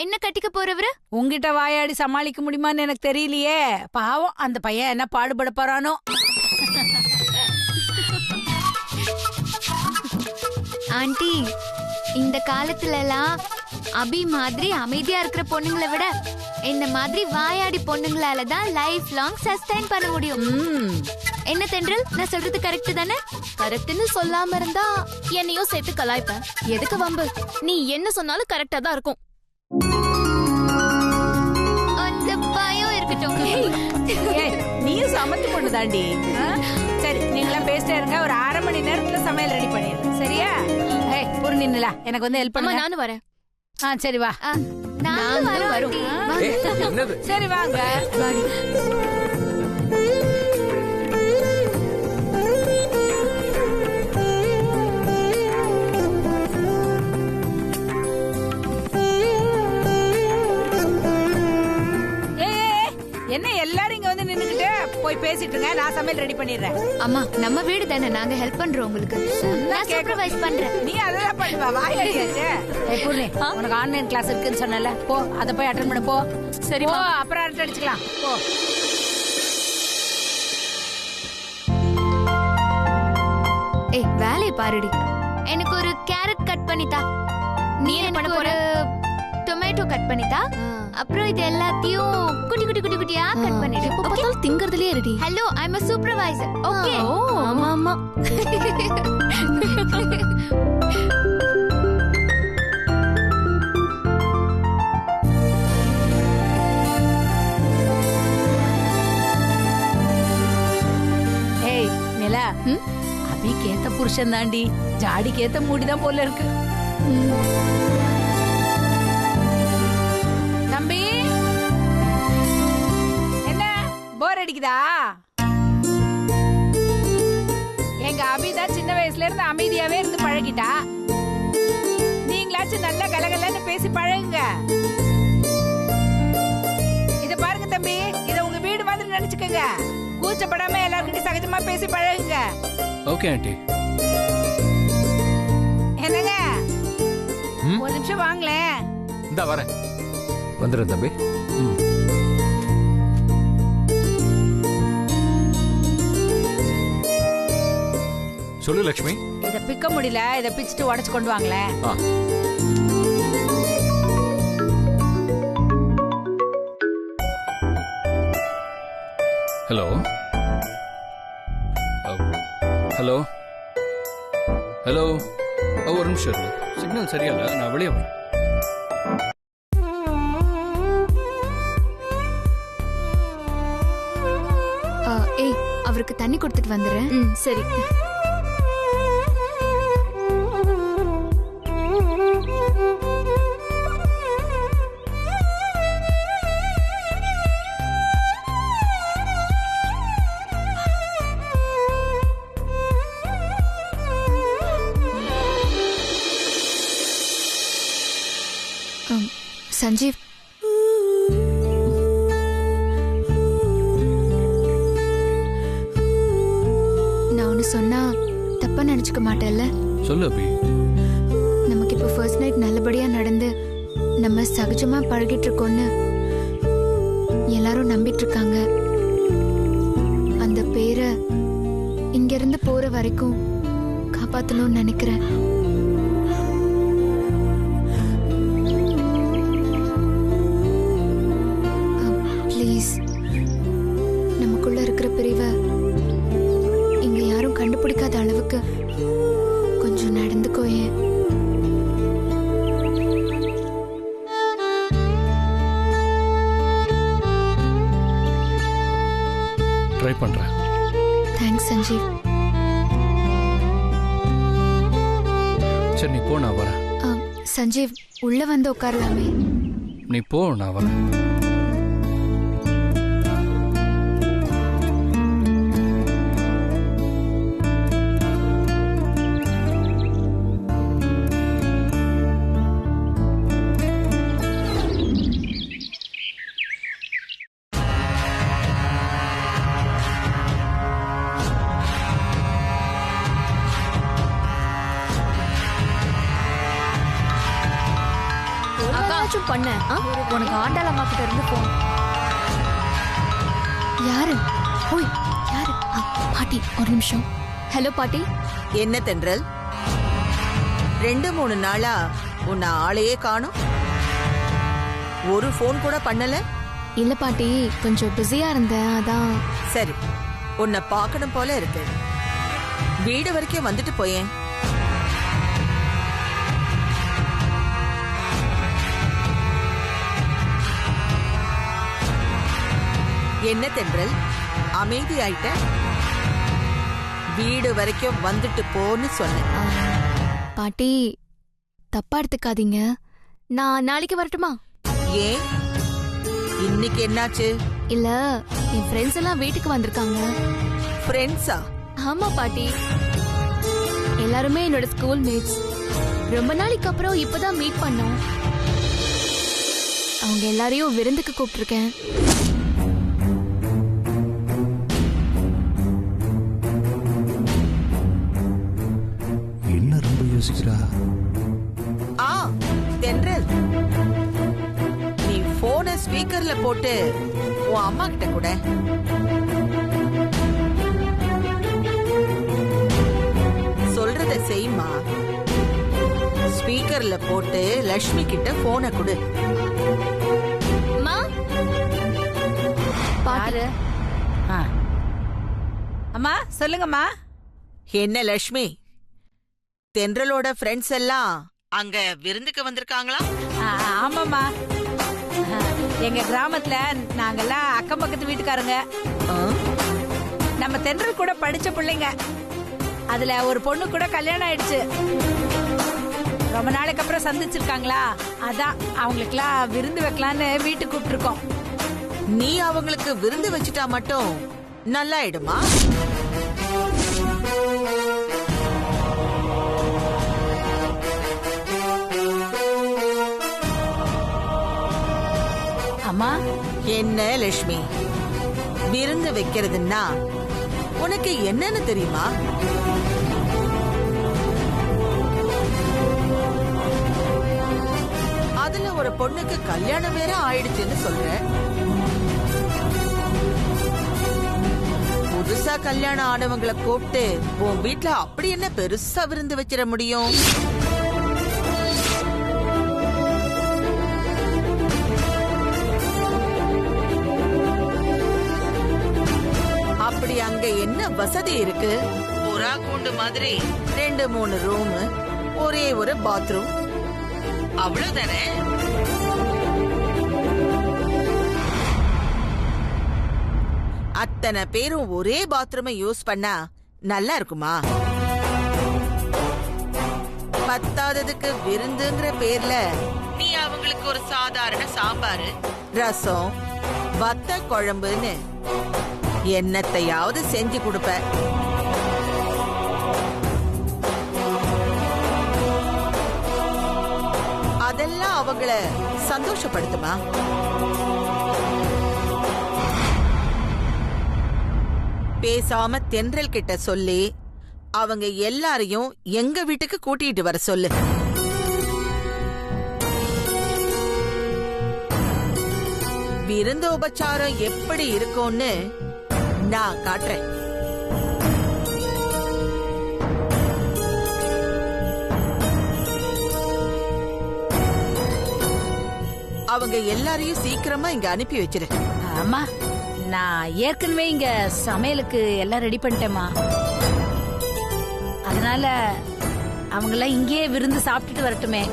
என்ன கட்டிக்க போறவரு? உங்ககிட்ட வாயாடி சமாளிக்க முடியுமான்னு எனக்கு தெரியலையே. பாவம் அந்த பையன் என்ன பாடுபட போறானோ. ஆண்டி, இந்த காலத்துல எல்லாம் அபி மாதிரி அமைதியா இருக்கிற பொண்ணுங்களை விட இந்த மாதிரி வாயாடி பொண்ணுங்களால தான் லைஃப் லாங் சஸ்டைன் பண்ண முடியும். என்ன தென்றல், நான் சொல்றது கரெக்ட் தானே? கரெக்ட்னு சொல்லாம இருந்தா என்னையும் சேர்த்து கலாய்ப்ப. எதுக்கு வம்பு? நீ என்ன சொன்னாலும் கரெக்டா தான் இருக்கும். அந்த பயம் இருக்கட்டும். நீயும் சமத்து பொண்ணு தாண்டி. சரி, நீங்களாம் பேசிட்டே இருங்க. ஒரு 1/2 மணி நேரத்துல சமையல் ரெடி பண்ணிடுறேன். சரியா? பொறு நின்னுல, எனக்கு வந்து ஹெல்ப் பண்ண. நானும் வரேன். சரி வா. நானும் வரோம். என்னது? சரி வாங்க. என்ன எல்லாரும் இங்க வந்து நின்னுக்கிட்டு போய் பேசிட்டு இருங்க, நான் சமையல் ரெடி பண்ணிடுறேன். அம்மா, நம்ம வீடு தானே, நாங்க ஹெல்ப் பண்றோம் உங்களுக்கு. நான் சூப்பர்வைஸ் பண்றேன். நீ அதெல்லாம் பண்ணுவா, வாயாடியாச்சே. பூர்ணி, உனக்கு ஆன்லைன் கிளாஸ் இருக்குன்னு சொன்னல, போ அத போய் அட்டெண்ட் பண்ணு. போ. சரி, அப்புறம் அரட்டை அடிச்சுக்கலாம். போ. ஏய், வேலையை பாருடி. எனக்கு ஒரு கேரட் கட் பண்ணித்தா. நீ என்ன பண்ண போற? டொமேட்டோ கட் பண்ணித்தா. அப்புறம் இது எல்லாத்தையும் குட்டி குட்டி குட்டி குட்டியா கட் பண்ணிடு. எப்ப பார்த்தாலும் திங்கறதுலயே இருடி. Hello, I am a supervisor. Okay. ஆமா ஆமா. ஏய் நிலா, அபிக்கேத்த புருஷன் தாண்டி, ஜாடிக்கேத்த மூடிதான் போல இருக்கு. தம்பி, என்ன அடிக்குதா? எங்க அபிதான் சின்ன வயசுல இருந்து அமைதியாவே இருந்து பழகிட்டா. நீங்களாச்சும் நல்ல கலகலன்னு பேசி பழகுங்க. இத பாருங்க தம்பி, இத உங்க வீடு மாதிரி நினைச்சுக்கங்க. கூச்சப்படாம எல்லார்கிட்டயும் சகஜமா பேசி பழகுங்க. Okay aunty. என்னங்க, ஒரு நிமிஷம் வாங்களேன். இந்த வரேன், வந்துடுறேன் தம்பி. சொல்லு லட்சுமி. இத பிக்க முடியல, இத பிச்சுட்டு உடைச்சு கொண்டு வாங்களேன். ஹலோ ஹலோ ஹலோ, ஒரு நிமிஷம் இரு. சிக்னல் சரியா இல்லை, நான் வெளியே வரேன். ஏய், அவருக்கு தண்ணி கொடுத்துட்டு வந்துடுறேன். சரி. சஞ்சீவ், நான் ஒன்னு சொன்னா தப்பா நினைச்சுக்க மாட்டேல்ல? சொல்லு அபி. நமக்கு இப்போ ஃபர்ஸ்ட் நைட் நல்லபடியா நடந்து நம்ம சகஜமா பழகிட்டு இருக்கோம்னு எல்லாரும் நம்பிட்டு இருக்காங்க. அந்த பேரை இங்க இருந்து போற வரைக்கும் காப்பாத்தணும்னு நினைக்கிறேன். ப்ளீஸ், நமக்குள்ள இருக்கிற பிரிவை இங்க யாரும் கண்டுபிடிக்காத அளவுக்கு கொஞ்சம் நடந்துக்கோயே. ட்ரை பண்றேன். தேங்க்ஸ் சஞ்சீவ். சரி, நீ போ, நான் வரேன். சஞ்சீவ், உள்ள வந்து உட்காரலாமே? நீ போ, நான் வரேன். பண்ண உனக்கு ஆண்டாள் அம்மா கிட்ட இருந்து போன். யாரு? ஓய், யாரு? பாட்டி, ஒரு நிமிஷம். ஹலோ பாட்டி. என்ன தென்றல், 2-3 நாளா உன்னை ஆளையே காணோம். ஒரு போன் கூட பண்ணல? இல்ல பாட்டி, கொஞ்சம் பிஸியா இருந்தேன், அதான். சரி, உன்னை பார்க்கணும் போல இருக்கு. வீடு வரைக்கும் வந்துட்டு போயேன். என்ன தென்றல், அமைதி ஆயிட்ட? வீடு வரைக்கும் வந்துட்டு போன்னு சொன்னேன். பாட்டி, தப்பா எடுத்துக்காதீங்க. நான் நாளைக்கு வரட்டுமா? ஏன், இன்னைக்கு என்னாச்சு? இல்ல, என் ஃப்ரெண்ட்ஸ் எல்லாம் வீட்டுக்கு வந்திருக்காங்க. ஃப்ரெண்ட்ஸா? ஆமா பாட்டி, எல்லாருமே என்னோட ஸ்கூல் மேட்ஸ். ரொம்ப நாளைக்கு அப்புறம் இப்பதான் மீட் பண்ணோம். அவங்க எல்லாரையும் விருந்துக்கு கூப்பிட்டுருக்கேன். என்ன ரொம்ப யோசிக்கிறா? தென்றல், நீ போனை ஸ்பீக்கர்ல போட்டு உன் அம்மா கிட்ட கூட. சொல்றத செய்யுமா. ஸ்பீக்கர்ல போட்டு லட்சுமி கிட்ட போனை கொடு. பாரு. அம்மா, சொல்லுங்கம்மா. என்ன லட்சுமி, தென்றலோட ஃப்ரெண்ட்ஸ் எல்லாம் அங்க விருந்துக்கு வந்திருக்காங்களா? ஆமாம்மா, எங்க கிராமத்துல நாங்கெல்லாம் அக்கம் பக்கத்து வீட்டுக்காரங்க. நம்ம தென்றல் கூட படிச்ச பிள்ளைங்க. அதுல ஒரு பொண்ணு கூட கல்யாணம் ஆயிடுச்சு. ரொம்ப நாளைக்கு அப்புறம் சந்திச்சிருக்காங்களா, அதான் அவங்களுக்குலாம் விருந்து வைக்கலான்னு வீட்டுக்கு கூப்பிட்டுருக்கோம். நீ அவங்களுக்கு விருந்து வச்சுட்டா மட்டும் நல்லாயிடுமா? அம்மா, என்ன லட்சுமி, விருந்து வைக்கிறதுன்னா உனக்கு என்னன்னு தெரியுமா? அதுல ஒரு பொண்ணுக்கு கல்யாணம் வேற ஆயிடுச்சுன்னு சொல்ற. புதுசா கல்யாணம் ஆனவங்களை கூப்பிட்டு உன் வீட்டுல அப்படி என்ன பெருசா விருந்து வச்சிட முடியும்? அப்படி அங்க என்ன வசதி இருக்கு? புறா கூண்டு மாதிரி 2-3 ரூம், ஒரே ஒரு பாத்ரூம், அவ்வளவுதானே? அத்தனை பேரும் ஒரே பாத்ரூமை யூஸ் பண்ணா நல்லா இருக்குமா? பத்தாததுக்கு விருந்துங்கிற பேர்ல நீ அவங்களுக்கு ஒரு சாதாரண சாம்பார், ரசம், வத்த குழம்புன்னு என்னத்தையாவது செஞ்சு கொடுப்ப. அதெல்லாம் அவங்கள சந்தோஷப்படுத்துமா? பேசாம தென்றல் கிட்ட சொல்லி அவங்க எல்லாரையும் எங்க வீட்டுக்கு கூட்டிட்டு வர சொல்லு. விருந்து உபச்சாரம் எப்படி இருக்கும்னு நான் காட்டுறேன். அவங்க எல்லாரையும் சீக்கிரமா இங்க அனுப்பி வச்சிரு. அம்மா, நான் ஏற்கனவே இங்க சமையலுக்கு எல்லாம் ரெடி பண்ணிட்டேம்மா. அதனால அவங்களாம் இங்கேயே விருந்து சாப்பிட்டுட்டு வரட்டுமே.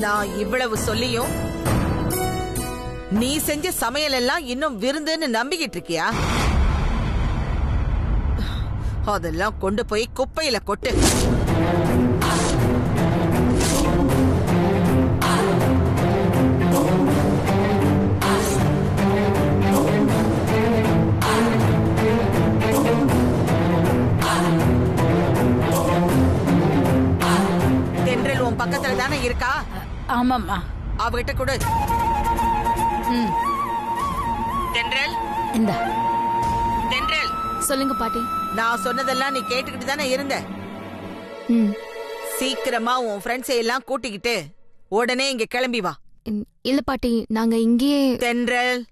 நான் இவ்வளவு சொல்லியும் நீ செஞ்ச சமையல் எல்லாம் இன்னும் விருந்துன்னு நம்பிக்கிட்டு இருக்கியா? அதெல்லாம் கொண்டு போய் குப்பையில கொட்டு. தென்றல் உன் பக்கத்துல தானே இருக்கா? ஆமாம்மா. அவகிட்ட கொடு. தென்றல், இந்த தென்றல். சொல்லுங்க பாட்டி. நான் சொன்னதெல்லாம் நீ கேட்டுக்கிட்டு தானே இருந்த? சீக்கிரமா உன் ஃப்ரெண்ட்ஸை எல்லாம் கூட்டிக்கிட்டு உடனே இங்க கிளம்பி வா. இல்ல பாட்டி, நாங்க இங்கேயே. தென்றல்,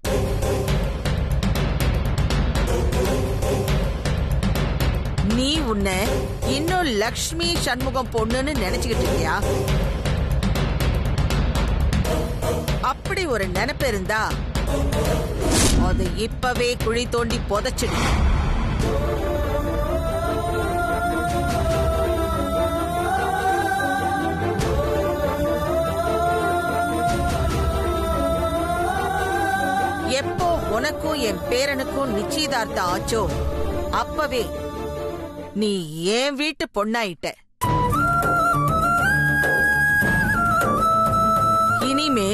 நீ உன்னை இன்னும் லக்ஷ்மி சண்முகம் பொண்ணுன்னு நினைச்சுக்கிட்டு இருக்கியா? அப்படி ஒரு நினைப்பு இருந்தா அது இப்பவே குழி தோண்டி புதைச்சிடு. எப்போ உனக்கும் என் பேரனுக்கும் நிச்சயதார்த்தம் ஆச்சோ அப்பவே நீ என் வீட்டு பொண்ணாயிட்ட. இனிமே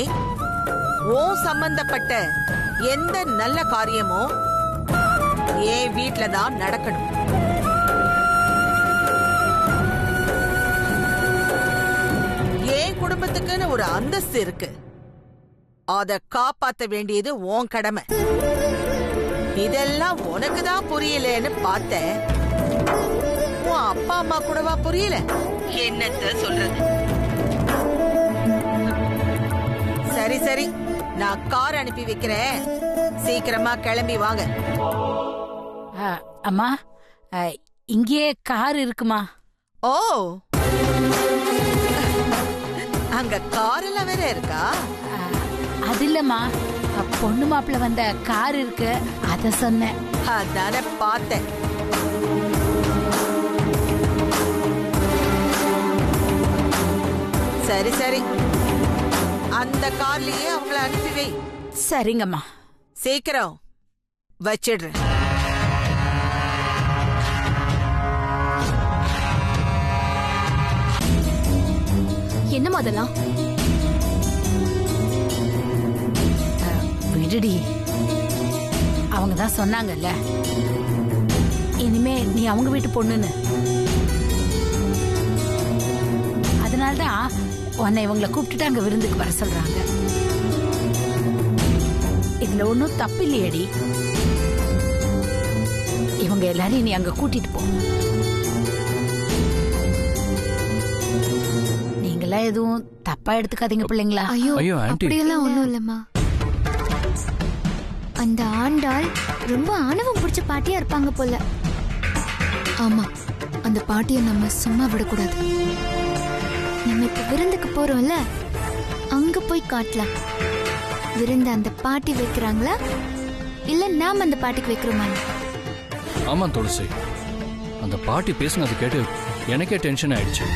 ஓ சம்பந்தப்பட்ட எந்த நல்ல காரியமோ என் வீட்ல தான் நடக்கணும். என் குடும்பத்துக்குன்னு ஒரு அந்தஸ்து இருக்கு, அத காப்பாத்த வேண்டியது உன் கடமை. இதெல்லாம் உனக்கு தான் புரியலன்னு பார்த்த, உன் அப்பா அம்மா கூடவா புரியல? என்னத்த சொல்றது? சரி சரி, நான் கார் அனுப்பி வைக்கிறேன், சீக்கிரமா கிளம்பி வாங்க. அம்மா, இங்கேயே கார் இருக்குமா? ஓ, அங்க கார் எல்லாம் வேற இருக்கா? அது இல்லம்மா, பொண்ணு மாப்பிள்ள வந்த கார் இருக்கு, அத சொன்னேன். அதான பார்த்தேன். சரி சரி, அந்த கார்லயே அவங்கள அனுப்பி வை. சரிங்கம்மா. சீக்கிரம் வச்சிடுறேன். என்னமா அதெல்லாம்? விடுடி, அவங்க தான் சொன்னாங்கல்ல, இனிமே நீ அவங்க வீட்டு பொண்ணுன்னு. அதனால்தான் உன்னை இவங்களை கூப்பிட்டுட்டு அங்க விருந்துக்கு வர சொல்றாங்க. இதுல ஒன்னும் தப்பு இல்லையடி. இவங்க எல்லாரையும் நீ அங்க கூட்டிட்டு போ. நீங்களாம் எதுவும் தப்பா எடுத்துக்காதீங்க பிள்ளைங்களா. ஐயோ ஐயோ, ஆண்டி. அப்படியெல்லாம் ஒண்ணும் இல்லம்மா. அந்த ஆண்டாள் ரொம்ப ஆணவம் பிடிச்ச பாட்டியா இருப்பாங்க போல. ஆமா, அந்த பாட்டியை நம்ம சும்மா விடக்கூடாது. நம்ம இப்ப விருந்துக்கு போறோம்ல, அங்க போய் காட்டலாம். விருந்து அந்த பாட்டி வைக்கிறாங்களா இல்ல நாம அந்த பாட்டிக்கு வைக்கிறோமா? ஆமா துளசி, அந்த பாட்டி பேசுனது கேட்டு எனக்கே டென்ஷன் ஆயிடுச்சு.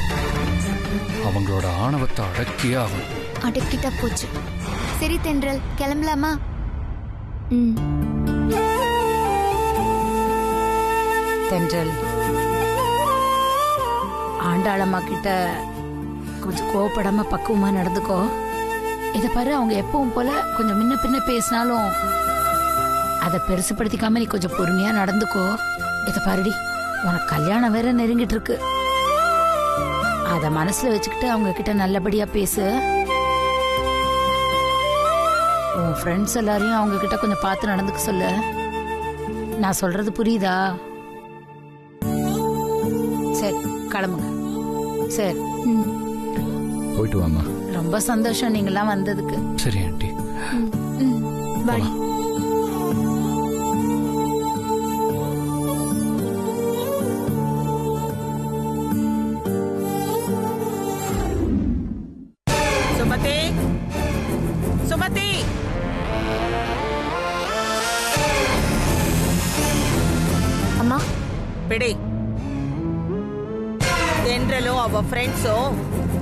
அவங்களோட ஆணவத்தை அடக்கியே ஆகும். அடக்கிட்டா போச்சு. சரி தென்றல், கிளம்பலாமா? ம். தென்றல், ஆண்டாளம்மா கிட்ட கொஞ்சம் கோவப்படாம பக்குவமா நடந்துக்கோ. இத பாரு, அவங்க எப்பவும் போல கொஞ்சம் முன்ன பின்ன பேசினாலும் அதை பெருசுப்படுத்திக்காம நீ கொஞ்சம் பொறுமையா நடந்துக்கோ. இத பாருடி, உனக்கு கல்யாணம் வேற நெருங்கிட்டு இருக்கு. அத மனசுல வச்சுக்கிட்டு அவங்க கிட்ட நல்லபடியா பேசு. உன் ஃப்ரெண்ட்ஸ் எல்லாரையும் அவங்க கிட்ட கொஞ்சம் பார்த்து நடந்துக்க சொல்லு. நான் சொல்றது புரியுதா? சரி, கிளம்புங்க. சரி, போயிட்டு வாமா. ரொம்ப சந்தோஷம் நீங்களாம் வந்ததுக்கு. சரி ஆண்டி. வாடி. சுமதி, சுமதி, அம்மா, பிடி. தென்றலும் அவ ஃப்ரெண்ட்ஸும்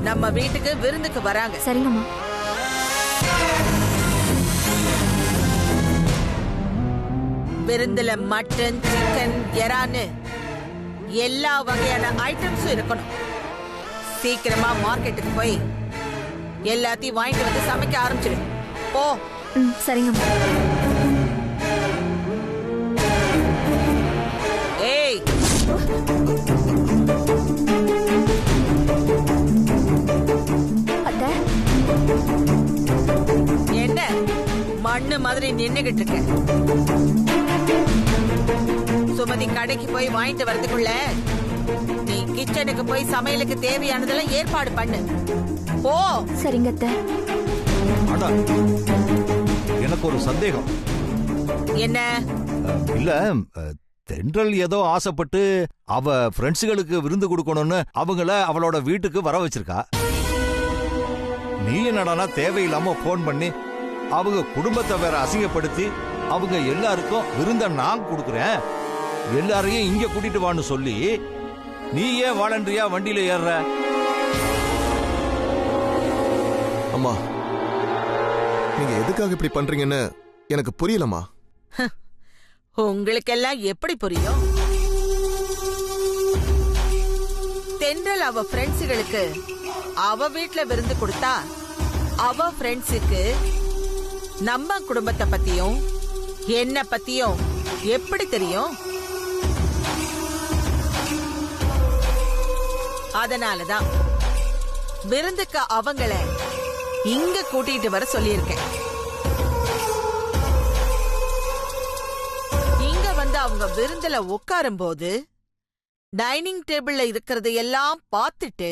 நம்ம வீட்டுக்கு விருந்துக்கு வராங்க. சரிங்கம்மா. விருந்துல மட்டன், சிக்கன், எறான்னு எல்லா வகையான ஐட்டம்ஸும் இருக்கணும். சீக்கிரமா மார்க்கெட்டுக்கு போய் எல்லாத்தையும் வாங்கிட்டு வந்து சமைக்க ஆரம்பிச்சிடு. போ. சரிங்கம்மா. ஏய், அத்தை, என்ன மண்ணு மாதிரி நின்னுகிட்டு இருக்க? சுமதி கடைக்கு போய் வாங்கிட்டு வரதுக்குள்ள நீ கிச்சனுக்கு போய் சமையலுக்கு தேவையானதெல்லாம் ஏற்பாடு பண்ணு. போ. சரிங்க அத்தை. அடா, எனக்கு ஒரு சந்தேகம். என்ன? இல்ல, தென்றல் ஏதோ ஆசைப்பட்டு அவ ஃப்ரெண்ட்ஸுகளுக்கு விருந்து கொடுக்கணும்னு அவங்கள அவளோட வீட்டுக்கு வர வச்சிருக்கா. நீ என்னடானா தேவையில்லாம போன் பண்ணி அவங்க குடும்பத்தை வேற அசிங்கப்படுத்தி அவங்க எல்லாருக்கும் விருந்த நான் கொடுக்குறேன், எல்லாரையும் இங்க கூட்டிட்டு வான்னு சொல்லி நீ ஏன் வாலண்டரியா வண்டியில ஏறுற? அம்மா, நீங்க எதுக்காக இப்படி பண்றீங்கன்னு எனக்கு புரியலம்மா. உங்களுக்கெல்லாம் எப்படி புரியும்? தென்றல் அவ ஃப்ரெண்ட்ஸுகளுக்கு அவ வீட்ல விருந்து கொடுத்தா அவ ஃப்ரெண்ட்ஸுக்கு நம்ம குடும்பத்தை பத்தியும் என்ன பத்தியும் எப்படி தெரியும்? அதனாலதான் விருந்துக்கு அவங்கள இங்க கூட்டிட்டு வர சொல்லியிருக்கேன். இங்க வந்து அவங்க விருந்துல உட்காரும் போது டைனிங் டேபிள்ல இருக்கிறது எல்லாம் பார்த்துட்டு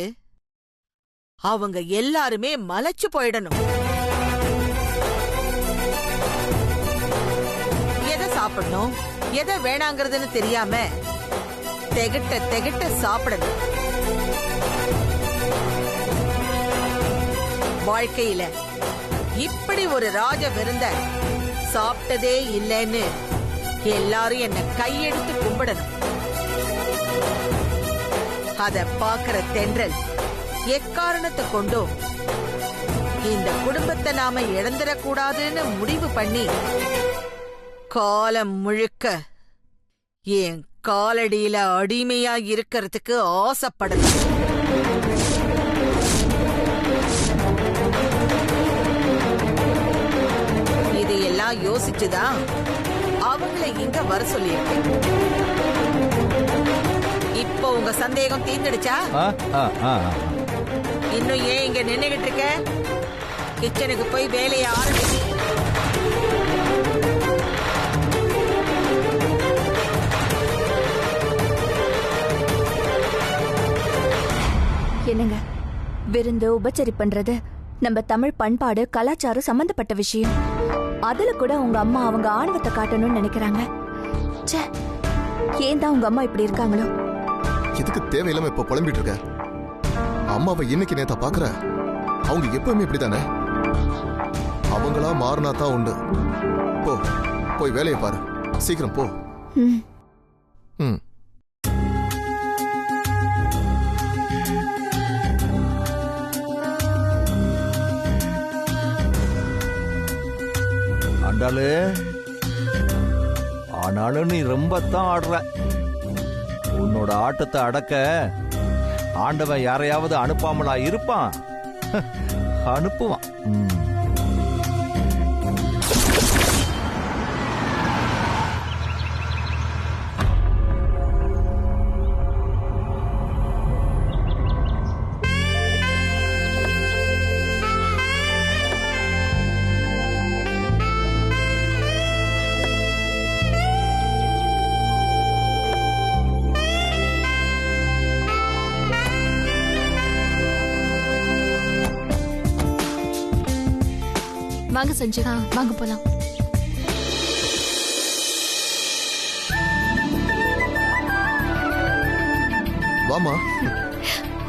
அவங்க எல்லாருமே மலைச்சு போயிடணும். எதை சாப்பிடணும் எதை வேணாங்கிறதுன்னு தெரியாம திகட்ட திகட்ட சாப்பிடணும். வாழ்க்கையில இப்படி ஒரு ராஜ விருந்த சாப்பிட்டதே இல்லைன்னு எல்லாரும் என்ன கையெடுத்து கும்பிடணும். அத பாக்குற தென்றல் எக்காரணத்தை கொண்டும் இந்த குடும்பத்தை நாம இழந்துடக்கூடாதுன்னு முடிவு பண்ணி காலம் முழுக்க என் காலடியில அடிமையா இருக்கிறதுக்கு ஆசைப்படணும். இதையெல்லாம் யோசிச்சுதான் அவங்களை இங்க வர சொல்லியிருக்கேன். இப்போ உங்க சந்தேகம் தீர்ந்துடுச்சா? இன்னும் ஏன் இங்க நின்னுகிட்டு இருக்க? கிச்சனுக்கு போய் வேலையை ஆரம்பிச்சு. என்னங்க, விருந்து உபச்சரி பண்றது நம்ம தமிழ் பண்பாடு கலாச்சாரம் சம்பந்தப்பட்ட விஷயம். அதுல கூட உங்க அம்மா அவங்க ஆணவத்தை காட்டணும்னு நினைக்கிறாங்க. ச்சே, ஏன் தான் உங்க அம்மா இப்படி இருக்காங்களோ? எதுக்கு தேவையில்லாம இப்ப புலம்பிட்டு இருக்க? அம்மாவை இன்னைக்கு நேத்தா பாக்குற? அவங்க எப்பவுமே இப்படித்தானே. அவங்களா மாறினா தான் உண்டு. போ, போய் வேலையை பாரு. சீக்கிரம் போ. ம். ஆண்டாளு, ஆனாலும் நீ ரொம்ப தான் ஆடுற. உன்னோட ஆட்டத்தை அடக்க ஆண்டவன் யாரையாவது அனுப்பாமலா இருப்பான்? அனுப்புவான். வாங்க சஞ்சய், வாங்க போலாம். வாமா.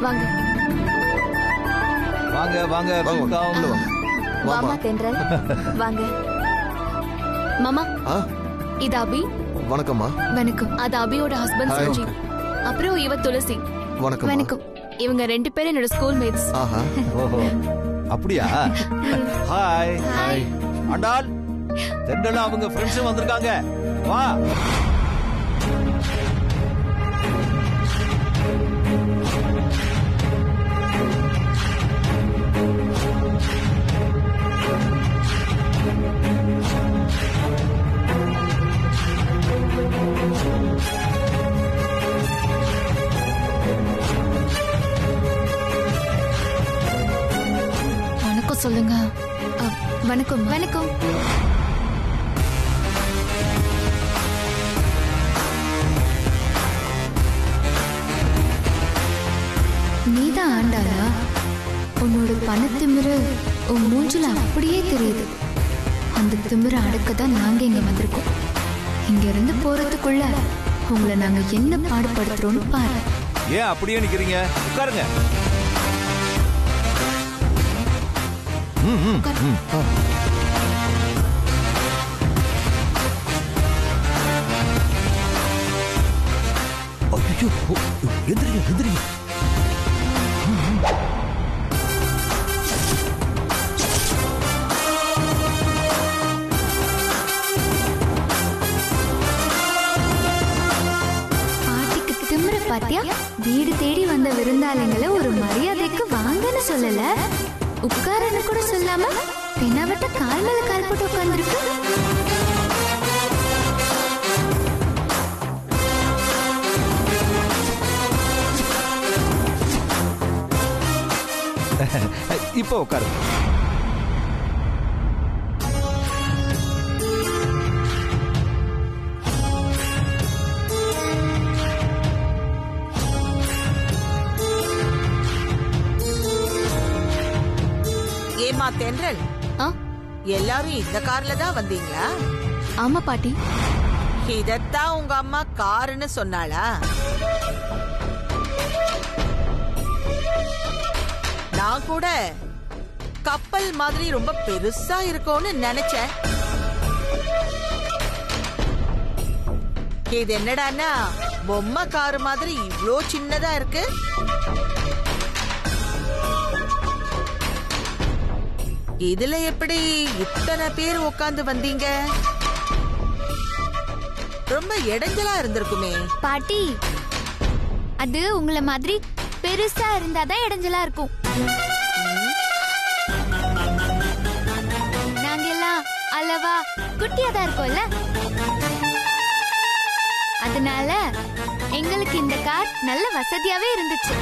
வாங்க வாங்க வாங்க வாங்க. மாமா தென்றல் வாங்க. மாமா, இது அபி. வணக்கம்மா. வணக்கம். அது அபியோட ஹஸ்பண்ட் சஞ்சய். அப்புறம் இவ துளசி. வணக்கம். வணக்கம். இவங்க 2 பேரும் என்னோட ஸ்கூல் மேட்ஸ். ஓஹோ, அப்படியா? ஹாய். ஹாய். ஆண்டாள், தென்றல் அவங்க ஃப்ரெண்ட்ஸும் வந்திருக்காங்க. வா. வணக்கம் சொல்லுங்க. வணக்கம். வணக்கம். நீதான் ஆண்டாளா? உன்னோட பணத்திமிரு உன் மூஞ்சில அப்படியே தெரியுது. அந்த திமிரை அடக்கதான் நாங்க இங்க வந்திருக்கோம். இங்க இருந்து போறதுக்குள்ள உங்களை நாங்க என்ன பாடுபடுத்துறோம்னு பாரு. ஏன் அப்படியே நிக்கிறீங்க? உட்காருங்க. எந்திரிங்க எந்திரிங்க. பாட்டிக்கு திமிர பாத்தியா? வீடு தேடி வந்த விருந்தாளிங்களை ஒரு மரியாதைக்கு வாங்கன்னு சொல்லல, உட்காரன்னு கூட சொல்லாம தென்னாவட்ட கால் மேல கால் போட்டு உட்கார்ந்துருக்கு. இப்போ உட்காரு. ஏமா தென்றல், எல்லாரும் இந்த கார்ல தான் வந்தீங்களா? ஆமா பாட்டி. இதத்தான் உங்க அம்மா காருன்னு சொன்னாளா? நான் கூட கப்பல் மாதிரி ரொம்ப பெருசா இருக்கும்னு நினைச்சேன். இது என்னடான்னா பொம்மை காரு மாதிரி இவ்ளோ சின்னதா இருக்கு. இதுல எப்படி இத்தனை பேர் உட்கார்ந்து வந்தீங்க? ரொம்ப இடைஞ்சலா இருந்திருக்குமே. பாட்டி, அது உங்களை மாதிரி பெருசா இருந்தாதான் இடைஞ்சலா இருக்கும். நாங்க எல்லாம் அளவா குட்டியா தான் இருக்கோம்ல. அதனால எங்களுக்கு இந்த கார் நல்ல வசதியாவே இருந்துச்சு.